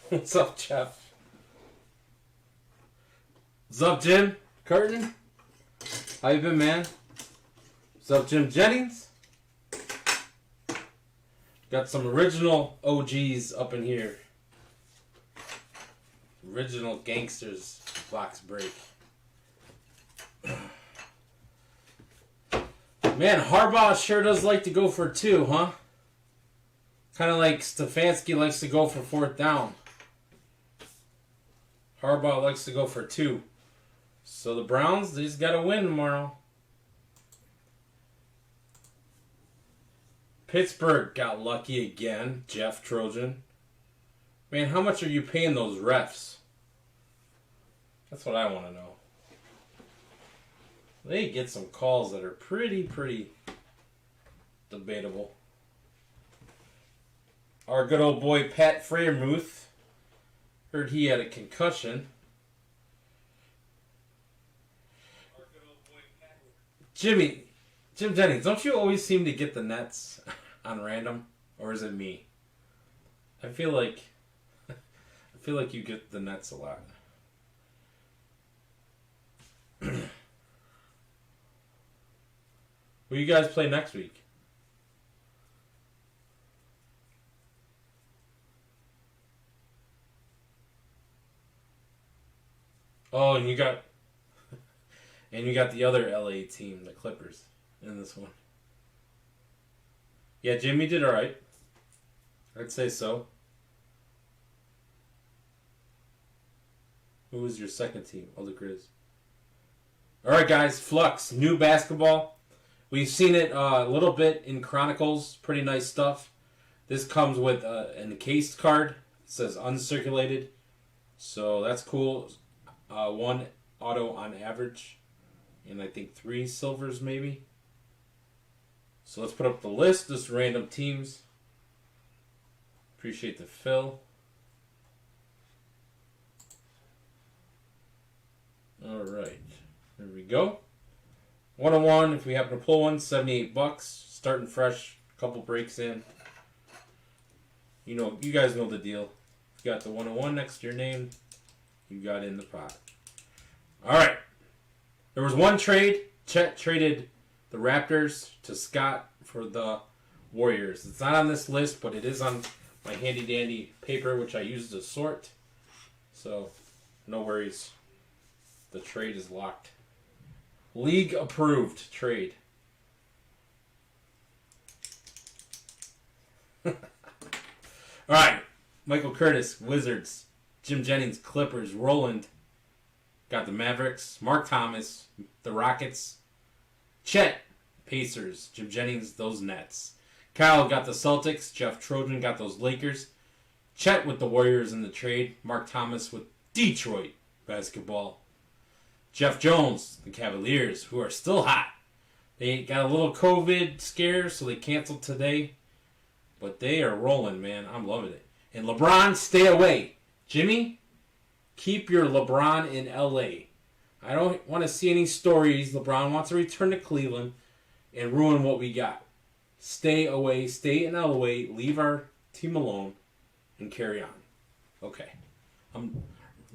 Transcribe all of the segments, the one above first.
What's up, Jeff? What's up, Jim? Curtin? How you been, man? What's up, Jim Jennings? Got some original OGs up in here. Original gangsters box break. Man, Harbaugh sure does like to go for 2, huh? Kind of like Stefanski likes to go for 4th down. Harbaugh likes to go for 2. So the Browns, they just got to win tomorrow. Pittsburgh got lucky again, Jeff Trojan. Man, how much are you paying those refs? That's what I want to know. They get some calls that are pretty debatable. Our good old boy Pat Freiermuth. Heard he had a concussion. Jim Jennings, don't you always seem to get the Nets on random? Or is it me? I feel like you get the Nets a lot. Will you guys play next week? Oh, and you got the other LA team, the Clippers, in this one. Yeah, Jimmy did all right. I'd say so. Who was your second team? Oh, the Grizz. All right, guys. Flux, new basketball. We've seen it a little bit in Chronicles. Pretty nice stuff. This comes with an encased card. It says uncirculated. So that's cool. 1 auto on average. And I think 3 silvers maybe. So let's put up the list. Just random teams. Appreciate the fill. Alright. There we go. 101 if we happen to pull one. $78. Starting fresh. Couple breaks in. You guys know the deal. You got the 101 next to your name. You got in the pot. Alright. There was one trade. Chet traded the Raptors to Scott for the Warriors. It's not on this list, but it is on my handy dandy paper, which I used to sort. So, no worries. The trade is locked. League approved trade. Alright. Michael Curtis, Wizards. Jim Jennings, Clippers. Roland got the Mavericks. Mark Thomas, the Rockets. Chet, Pacers. Jim Jennings, those Nets. Kyle got the Celtics. Jeff Trojan got those Lakers. Chet with the Warriors in the trade. Mark Thomas with Detroit basketball. Jeff Jones, the Cavaliers, who are still hot. They got a little COVID scare, so they canceled today. But they are rolling, man. I'm loving it. And LeBron, stay away. Jimmy, keep your LeBron in LA. I don't want to see any stories. LeBron wants to return to Cleveland and ruin what we got. Stay away. Stay in LA. Leave our team alone and carry on. Okay.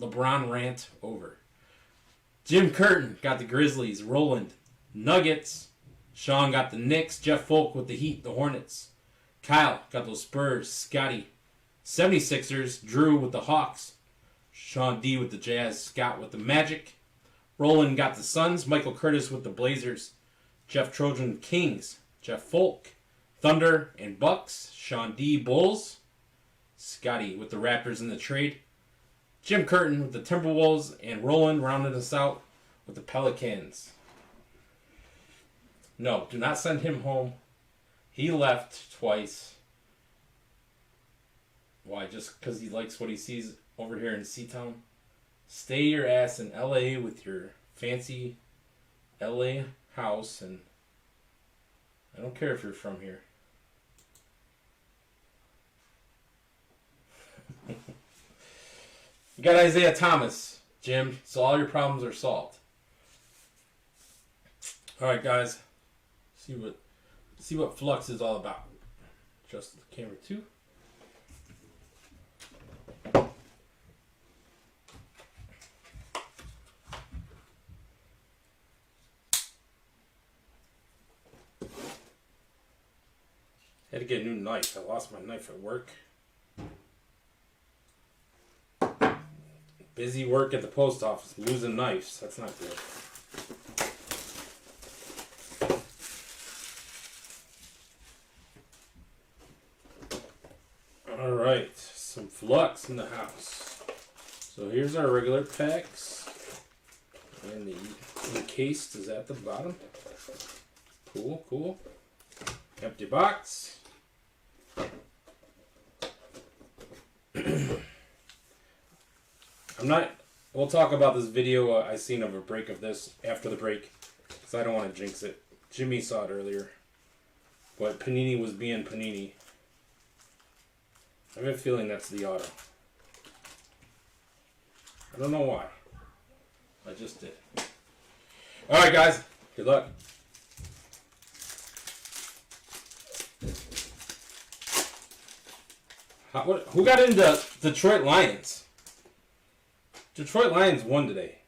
LeBron rant over. Jim Curtin got the Grizzlies. Roland, Nuggets. Sean got the Knicks. Jeff Folk with the Heat, the Hornets. Kyle got those Spurs. Scotty, 76ers. Drew with the Hawks. Sean D with the Jazz. Scott with the Magic. Roland got the Suns. Michael Curtis with the Blazers. Jeff Trojan, Kings. Jeff Folk, Thunder and Bucks. Sean D, Bulls. Scotty with the Raptors in the trade. Jim Curtin with the Timberwolves. And Roland rounded us out with the Pelicans. No, do not send him home. He left twice. Why? Just because he likes what he sees over here in C-Town? Stay your ass in LA with your fancy LA house, and I don't care if you're from here. You got Isaiah Thomas, Jim. So all your problems are solved. All right, guys. See what Flux is all about. Adjust the camera too. Had to get a new knife. I lost my knife at work. Busy work at the post office, losing knives. That's not good. Alright, some Flux in the house. So here's our regular packs. And the encased is at the bottom. Cool, cool. Empty box. We'll talk about this video I seen of a break of this after the break, because I don't want to jinx it. Jimmy saw it earlier, but Panini was being Panini. I have a feeling that's the auto. I don't know why. I just did. Alright guys, good luck. Who got into Detroit Lions? Detroit Lions won today.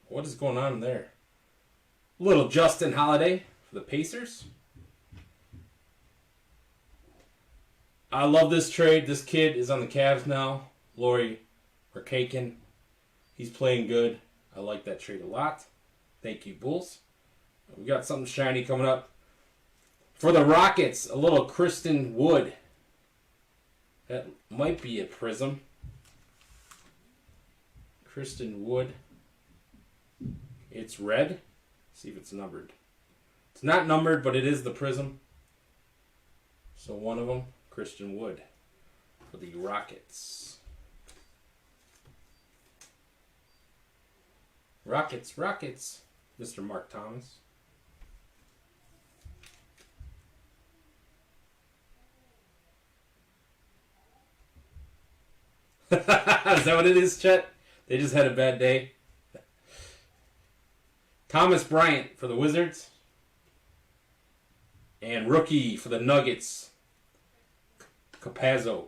What is going on there? Little Justin Holiday for the Pacers. I love this trade. This kid is on the Cavs now. Lauri Markkanen. He's playing good. I like that trade a lot. Thank you, Bulls. We got something shiny coming up. For the Rockets, a little Kristen Wood. That might be a prism. Kristen Wood. It's red. See if it's numbered. It's not numbered, but it is the prism. So one of them, Kristen Wood for the Rockets. Rockets, Rockets. Mr. Mark Thomas. Is that what it is, Chet? They just had a bad day. Thomas Bryant for the Wizards. And rookie for the Nuggets. Campazzo.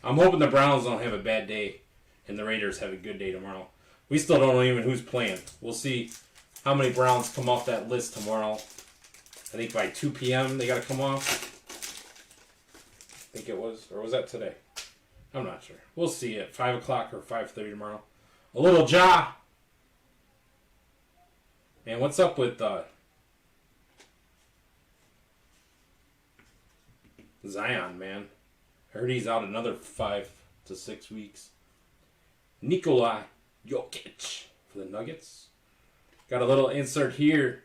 I'm hoping the Browns don't have a bad day and the Raiders have a good day tomorrow. We still don't know even who's playing. We'll see how many Browns come off that list tomorrow. I think by 2 p.m. they got to come off. I think it was. Or was that today? I'm not sure. We'll see at 5 o'clock or 5:30 tomorrow. A little Ja. Man, what's up with Zion, man? I heard he's out another 5 to 6 weeks. Nikola Jokic for the Nuggets. Got a little insert here.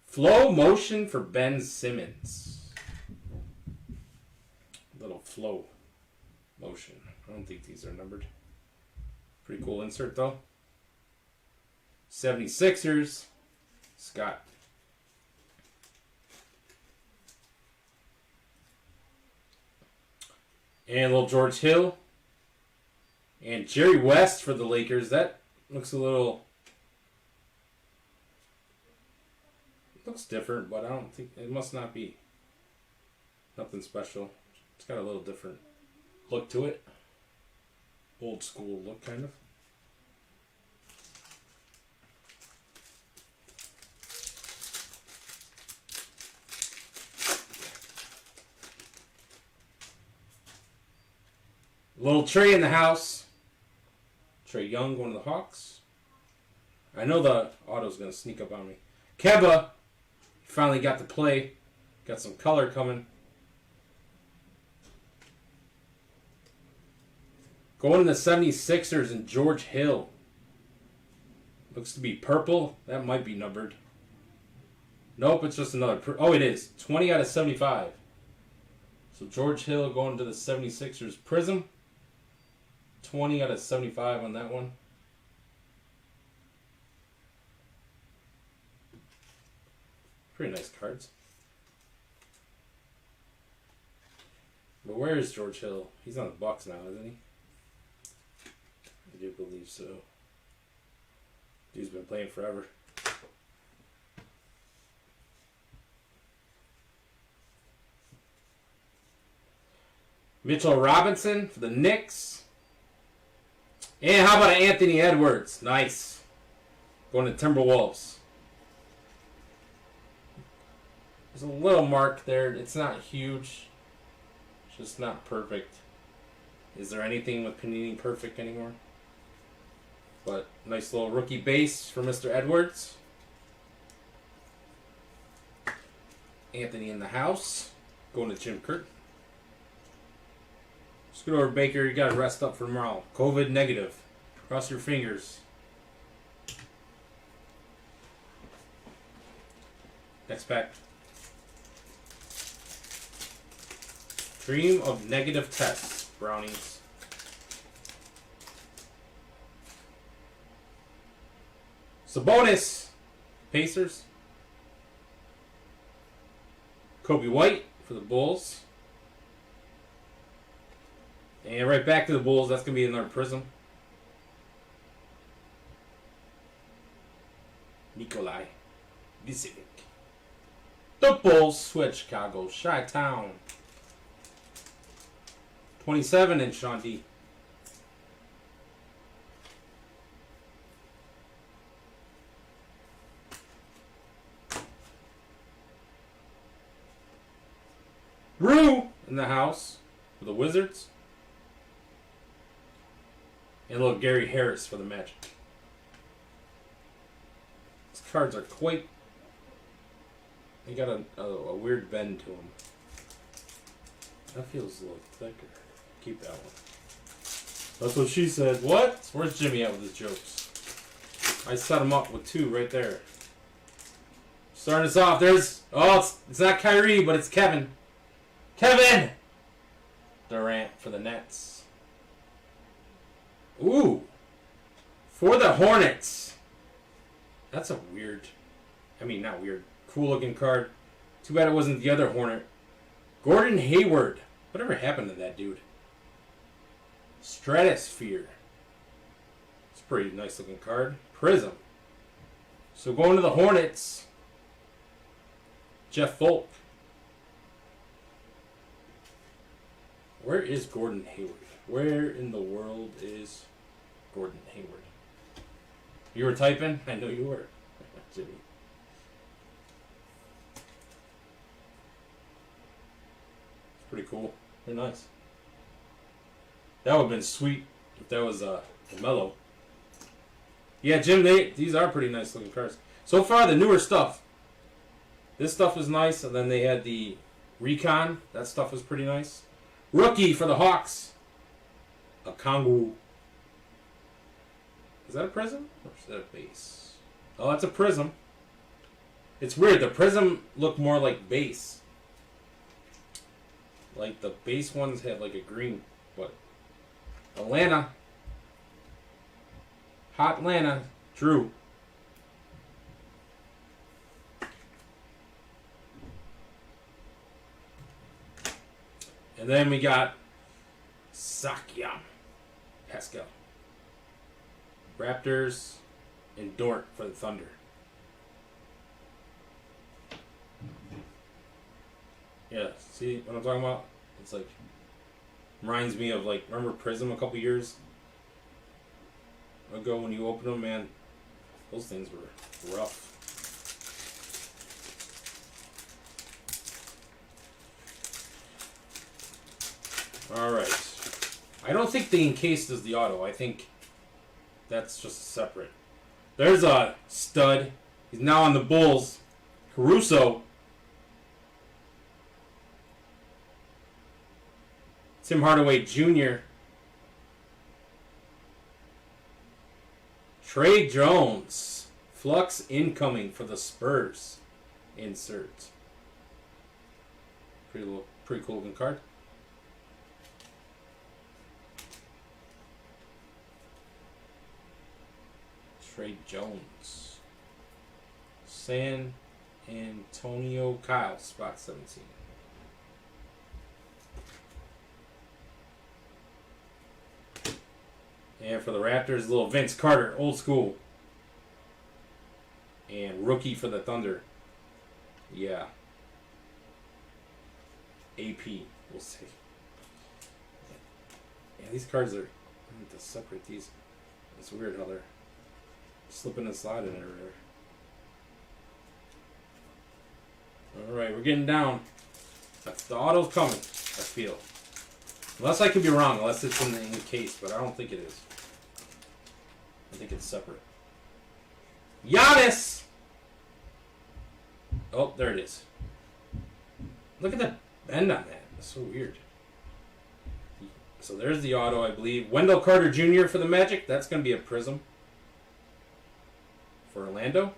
Flow motion for Ben Simmons. Little flow motion. I don't think these are numbered. Pretty cool insert though. 76ers. Scott. And little George Hill. And Jerry West for the Lakers. That looks a little... looks different, but I don't think... it must not be. Nothing special. It's got a little different look to it. Old school look, kind of. Little Trey in the house. Trey Young going to the Hawks. I know the auto's going to sneak up on me. Kemba finally got to play. Got some color coming. Going to the 76ers and George Hill. Looks to be purple. That might be numbered. Nope, it's just another... oh, it is. 20 out of 75. So George Hill going to the 76ers Prism. 20 out of 75 on that one. Pretty nice cards. But where is George Hill? He's on the Bucks now, isn't he? I do believe so. Dude's been playing forever. Mitchell Robinson for the Knicks. And how about Anthony Edwards? Nice. Going to Timberwolves. There's a little mark there. It's not huge. It's just not perfect. Is there anything with Panini perfect anymore? But nice little rookie base for Mr. Edwards. Anthony in the house. Going to Jim Curtin. Scoot over, Baker. You got to rest up for tomorrow. COVID negative. Cross your fingers. Next pack. Dream of negative tests. Brownies. Sabonis. Pacers. Kobe White for the Bulls. And right back to the Bulls. That's going to be another Prism. Nikolai Vucevic. The Bulls switch. Chicago. Chi-Town. 27 and Sean D. Rue in the house for the Wizards. And a little Gary Harris for the Magic. These cards are quite... They got a weird bend to them. That feels a little thicker. Keep that one. That's what she said. What? Where's Jimmy at with his jokes? I set him up with two right there. Starting us off. There's... Oh, it's not Kyrie, but it's Kevin. Kevin Durant for the Nets. Ooh. For the Hornets. That's a weird... I mean, not weird. Cool looking card. Too bad it wasn't the other Hornet. Gordon Hayward. Whatever happened to that dude? Stratosphere. It's a pretty nice looking card. Prism. So going to the Hornets. Jeff Volk. Where is Gordon Hayward? Where in the world is Gordon Hayward? You were typing? I know you were. Jimmy. It's pretty cool. They're nice. That would have been sweet if that was a mellow. Yeah, Jim, these are pretty nice looking cards. So far, the newer stuff. This stuff is nice, and then they had the Recon. That stuff was pretty nice. Rookie for the Hawks. A Kongu. Is that a prism? Or is that a base? Oh, that's a prism. It's weird. The prism look more like base. Like the base ones have like a green. But Atlanta. Hot Atlanta. Drew. And then we got Sakyam Pascal. Raptors and Dort for the Thunder. Yeah, see what I'm talking about? It's like, reminds me of like, remember Prism a couple years ago when you opened them, man? Those things were rough. Alright. I don't think the encased is the auto. I think that's just separate. There's a stud. He's now on the Bulls. Caruso. Tim Hardaway Jr. Trey Jones. Flux incoming for the Spurs. Insert. Pretty cool looking card. Trey Jones. San Antonio Kyle, spot 17. And for the Raptors, little Vince Carter, old school. And rookie for the Thunder. Yeah. AP, we'll see. Yeah, these cards are... I need to separate these. It's weird how they're slipping and sliding everywhere. Alright, we're getting down. The auto's coming, I feel. Unless I could be wrong, unless it's in the case, but I don't think it is. I think it's separate. Giannis! Oh, there it is. Look at the bend on that. That's so weird. So there's the auto, I believe. Wendell Carter Jr. for the Magic. That's going to be a prism. For Orlando.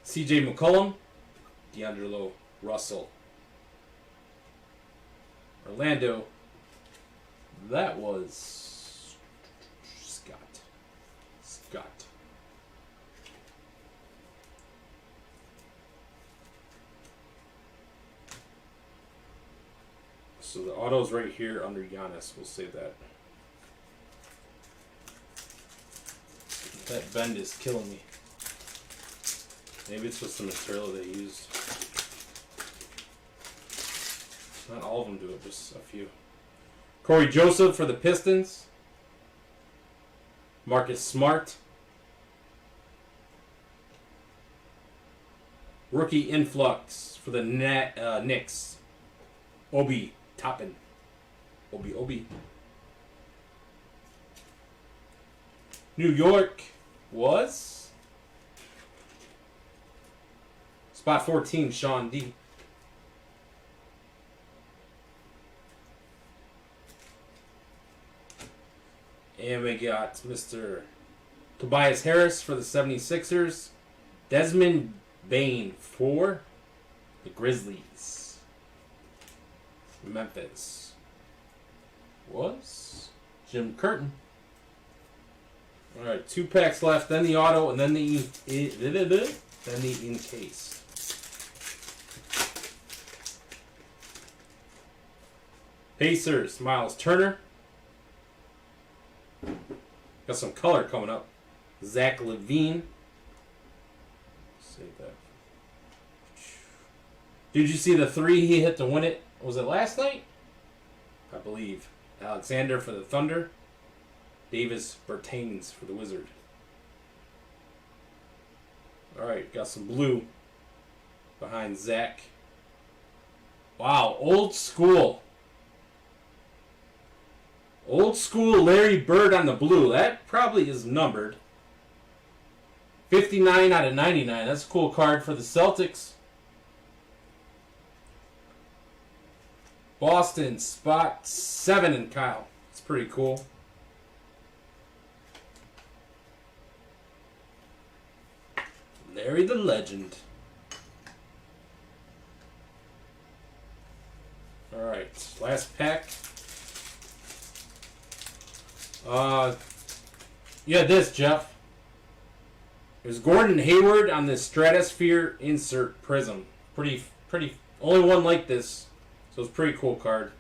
CJ McCollum. D'Angelo Russell. Orlando. That was Scott. So the auto's right here under Giannis. We'll say that. That bend is killing me. Maybe it's just the material they used. Not all of them do it, just a few. Corey Joseph for the Pistons. Marcus Smart. Rookie Influx for the Knicks. Obi Toppin. Obi. New York was spot 14, Sean D. And we got Mr. Tobias Harris for the 76ers. Desmond Bane for the Grizzlies. Memphis was Jim Curtin. Alright, 2 packs left, then the auto, and then the encase. Pacers, Miles Turner. Got some color coming up. Zach LaVine. Save that. Did you see the 3 he hit to win it? Was it last night? I believe. Alexander for the Thunder. Davis Bertans for the Wizard. Alright, got some blue behind Zach. Wow, old school. Old school Larry Bird on the blue. That probably is numbered. 59 out of 99. That's a cool card for the Celtics. Boston, spot 7 in Kyle. It's pretty cool. Larry the Legend. Alright, last pack. Yeah, this, Jeff. There's Gordon Hayward on this Stratosphere Insert Prism. Pretty, only one like this. So it's a pretty cool card.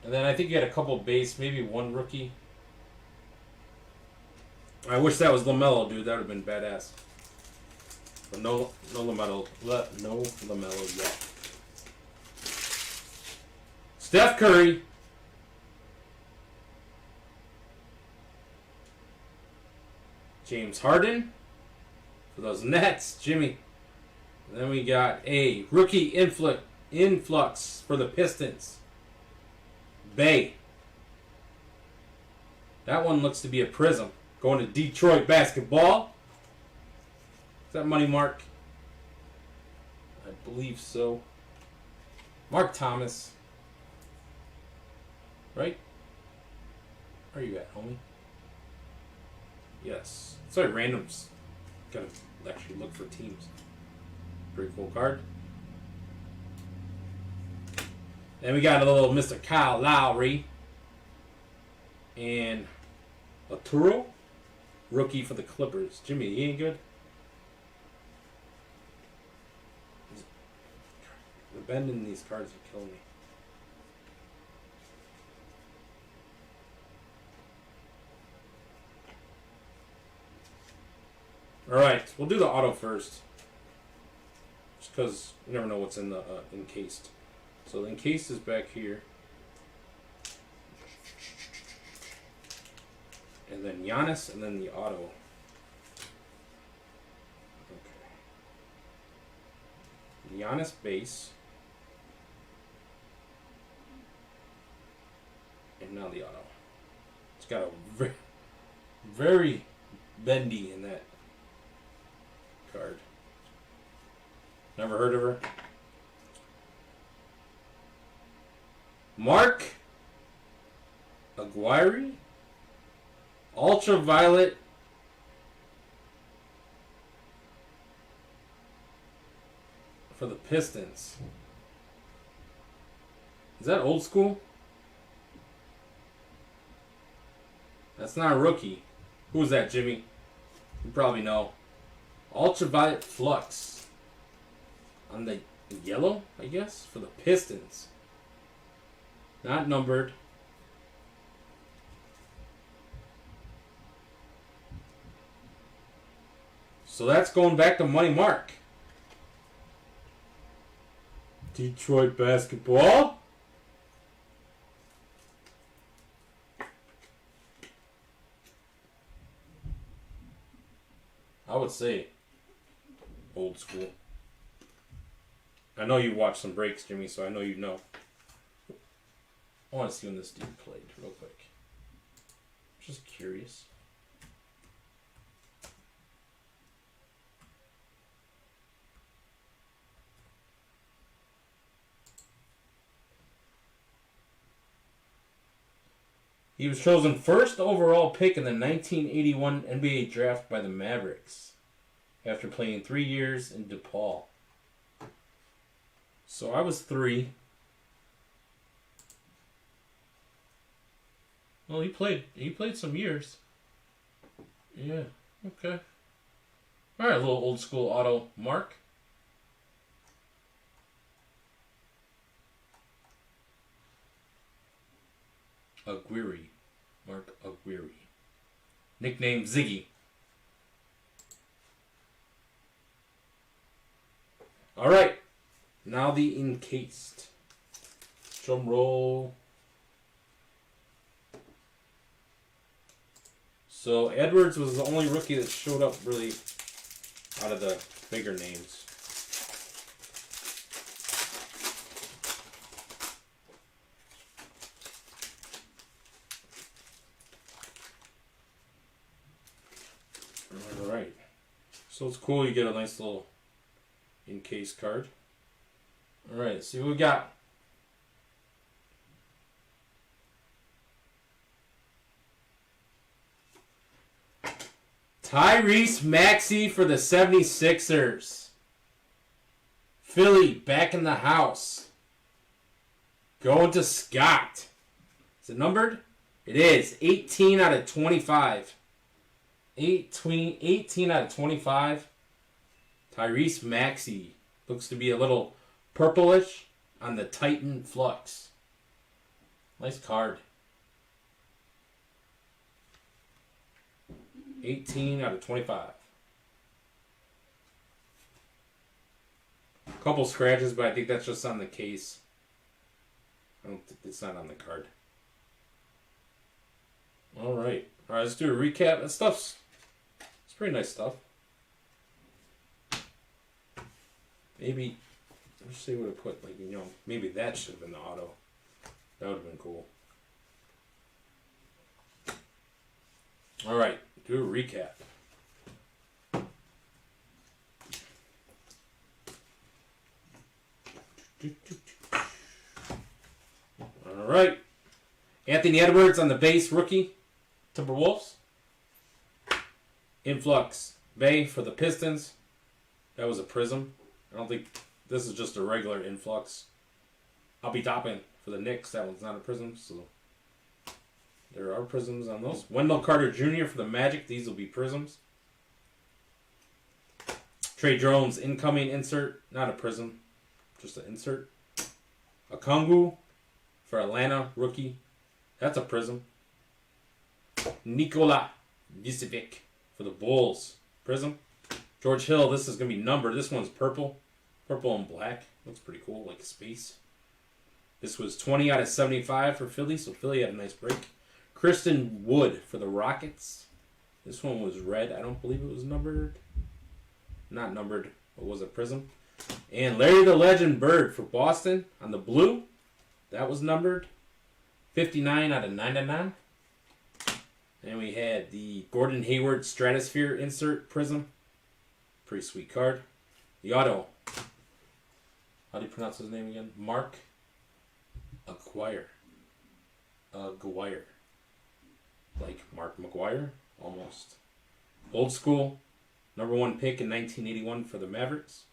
And then I think you had a couple base, maybe one rookie. I wish that was LaMelo, dude. That would have been badass. But no LaMelo. No LaMelo yet. Steph Curry. James Harden. For those Nets, Jimmy. And then we got a rookie influx for the Pistons. Bay. That one looks to be a prism. Going to Detroit basketball. Is that Money Mark? I believe so. Mark Thomas. Right? Where are you at, homie? Yes. Sorry, randoms. Gotta actually look for teams. Pretty cool card. Then we got a little Mr. Kyle Lowry. And Arturo. Rookie for the Clippers. Jimmy, he ain't good? The bend in these cards are killing me. Alright, we'll do the auto first. Just because you never know what's in the encased. So the encased is back here. And then Giannis, and then the auto. Okay. Giannis base. And now the auto. It's got a very, very bendy in that card. Never heard of her. Mark Aguirre. Ultraviolet. For the Pistons. Is that old school? That's not a rookie. Who's that, Jimmy? You probably know. Ultraviolet Flux. On the yellow, I guess, for the Pistons. Not numbered. So that's going back to Money Mark. Detroit basketball. I would say old school. I know you watched some breaks, Jimmy, so I know you know. I want to see when this dude played real quick. Just curious. He was chosen first overall pick in the 1981 NBA draft by the Mavericks after playing 3 years in DePaul. So I was 3. Well, he played some years. Yeah, okay. All right, a little old school auto Mark. Aguirre. Mark Aguirre. Nickname Ziggy. All right. Now the encased. Drum roll. So Edwards was the only rookie that showed up really out of the bigger names. Alright. So it's cool you get a nice little encased card. Alright, see what we got. Tyrese Maxey for the 76ers. Philly back in the house. Going to Scott. Is it numbered? It is. 18 out of 25. 18 out of 25. Tyrese Maxey. Looks to be a little purplish on the Titan Flux. Nice card. 18 out of 25. Couple scratches, but I think that's just on the case. I don't think it's not on the card. Alright. Alright, let's do a recap. That stuff's it's pretty nice stuff. Maybe let's see what I put, like, you know, maybe that should have been the auto. That would have been cool. Alright. Do a recap. Alright. Anthony Edwards on the base, rookie. Timberwolves. Influx Bay for the Pistons. That was a prism. I don't think this is just a regular influx. I'll be topping for the Knicks. That one's not a prism, so there are prisms on those. Wendell Carter Jr. for the Magic. These will be prisms. Trey Jones incoming insert. Not a prism. Just an insert. A Kongu for Atlanta. Rookie. That's a prism. Nikola Vucevic for the Bulls. Prism. George Hill, this is going to be numbered. This one's purple. Purple and black. Looks pretty cool, like a space. This was 20 out of 75 for Philly, so Philly had a nice break. Kristen Wood for the Rockets. This one was red. I don't believe it was numbered. Not numbered, but was a prism. And Larry the Legend Bird for Boston on the blue. That was numbered. 59 out of 99. And we had the Gordon Hayward Stratosphere insert prism. Pretty sweet card. The auto. How do you pronounce his name again? Mark Aguirre. Aguirre. Like Mark McGuire? Almost. Old school. Number 1 pick in 1981 for the Mavericks.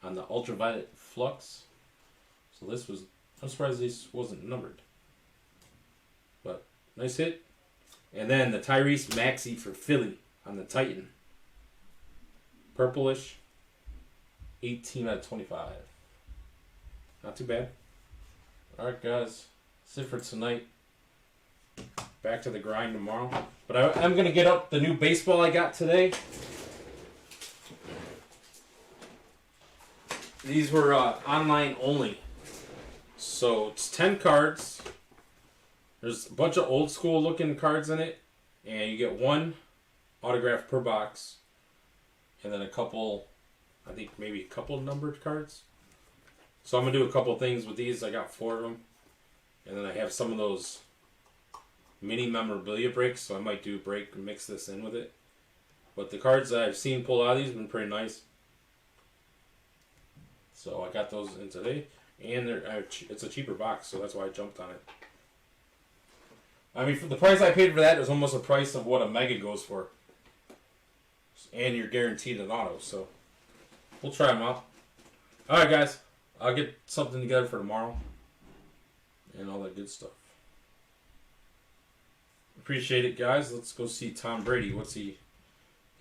On the ultraviolet Flux. So this was... I'm surprised this wasn't numbered. But, nice hit. And then the Tyrese Maxey for Philly on the Titan. Purplish. 18 out of 25. Not too bad. Alright guys, that's it for tonight. Back to the grind tomorrow. But I'm going to get up the new baseball I got today. These were online only. So it's 10 cards. There's a bunch of old school looking cards in it. And you get 1 autograph per box. And then a couple, I think maybe a couple numbered cards. So I'm going to do a couple things with these. I got 4 of them. And then I have some of those mini memorabilia breaks. So I might do a break and mix this in with it. But the cards that I've seen pull out of these have been pretty nice. So I got those in today. And it's a cheaper box. So that's why I jumped on it. I mean, for the price I paid for that is almost the price of what a Mega goes for. And you're guaranteed an auto. So we'll try them out. Alright guys. I'll get something together for tomorrow. And all that good stuff. Appreciate it, guys. Let's go see Tom Brady. What's he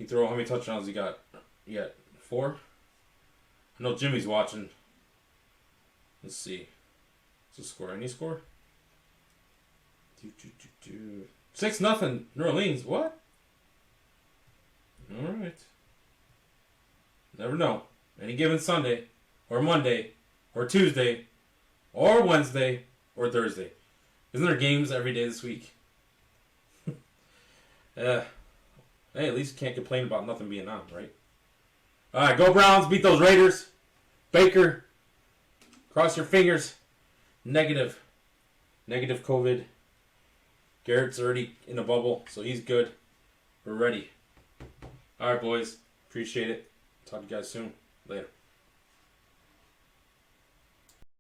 throw? How many touchdowns he got? He got 4? I know Jimmy's watching. Let's see. What's the score? Any score? 6-0. New Orleans. What? Alright. Never know. Any given Sunday. Or Monday. Or Tuesday, or Wednesday, or Thursday. Isn't there games every day this week? Hey, at least you can't complain about nothing being on, right? Alright, go Browns, beat those Raiders. Baker, cross your fingers. Negative COVID. Garrett's already in a bubble, so he's good. We're ready. Alright, boys. Appreciate it. Talk to you guys soon. Later.